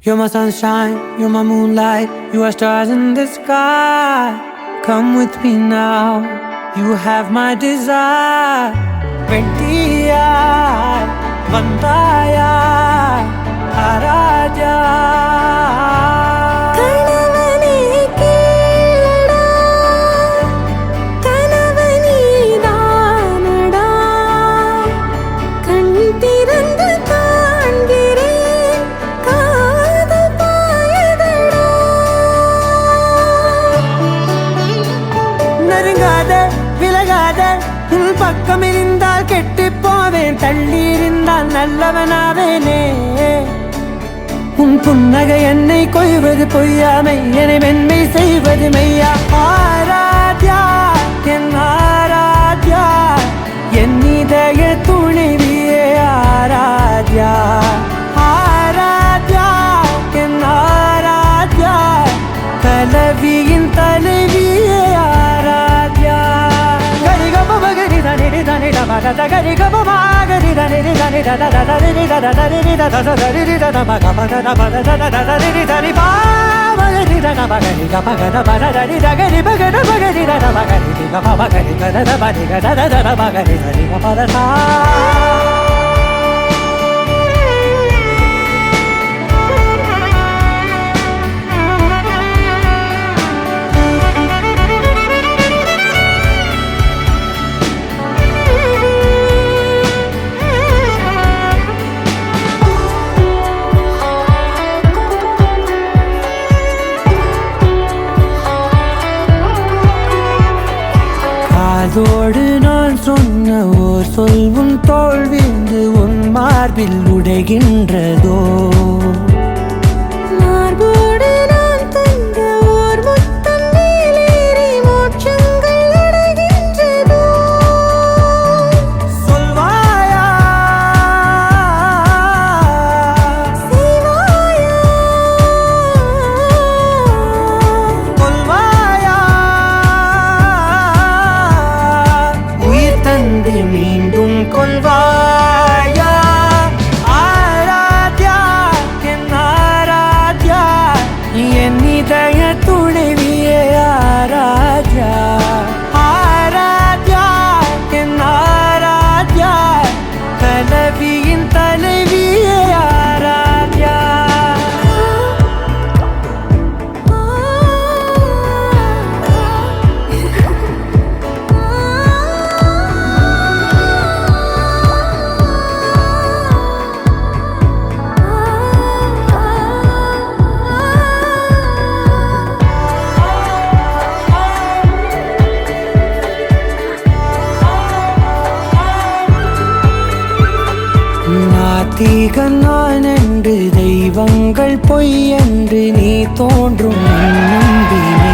You're my sunshine, you're my moonlight, you are stars in the sky. Come with me now, you have my desire. Vendiya, Vandaya, Araja. உன் பக்கம் இருந்தால் கெட்டு போவேன், தள்ளி இருந்தால் நல்லவனாவேனே. உன் புன்னகை என்னை கொய்வது பொய்யாமை, என்னை மென்மை செய்வது மெய்யா. ஆராத்யா என் ஆராத்யா, என் இதய துணைவியே ஆராத்யா. ஆராத்யா என் Aradhya, கலவியின் தலைவியே Aradhya. Gari ga ma gari da ni da ni da da da da ni da da da ni da da da da ni da da ma ga ma da da ba da da da da ni da ni ba ma gari da na ba gari ga ma ga da ba da da ni da gari ba ga da ba gari da da ba gari ga ma ba gari ga da da ba ni ga da da da ba gari da ni ga ma da da. அதோடு நான் சொன்ன ஓர் சொல் உன் தோள் வீழ்ந்து உன் மார்பில் உடைகின்றதோ. மார்போடு நான் தந்த ஓர் முத்தம் மேலேறி மோட்சங்கள் அடைகின்றதோ. சொல்வாயா செய்வாயா கொல்வாயா, மீண்டும் கொள்வாயா. ஆராத்யா என் ஆராத்யா, என் இதய துணைவியே ஆராத்யா. ஆராத்யா என் ஆராத்யா, கலவியின் தலைவியே ஆராத்யா. நாத்திகன் நான் என்று தெய்வங்கள் பொய் என்று நீ தோன்றும் நம்பினே.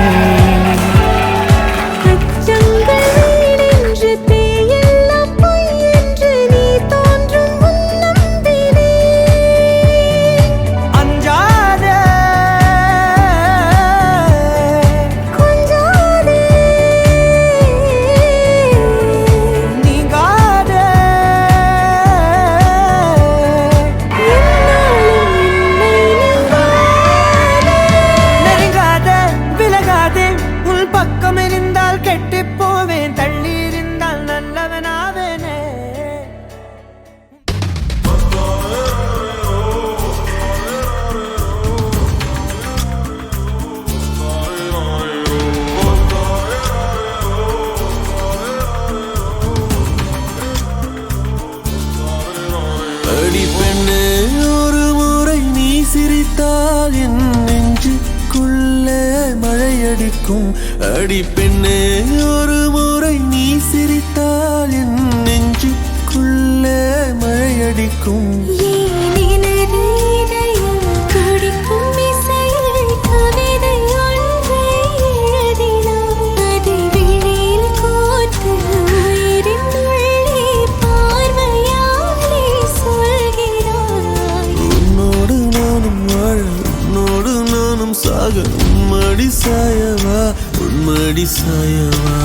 பக்கம் இருந்தால் கெட்டு போவேன், தள்ளி இருந்தால் நல்லவனாவேனே. அடி பெண்ணே, ஒரு முறை நீ சிரித்தால் என் நெஞ்சுக்குள்ளே மழையடிக்கும். அடி பெண்ணே, ஒரு முறை நீ சிரித்தால் என் நெஞ்சுக்குள்ளே மழையடிக்கும். உன்னோடு நானும் வாழ, உன்னோடு நானும் சாக, உம்மடி சாயவா, உம்மடி சாயவா.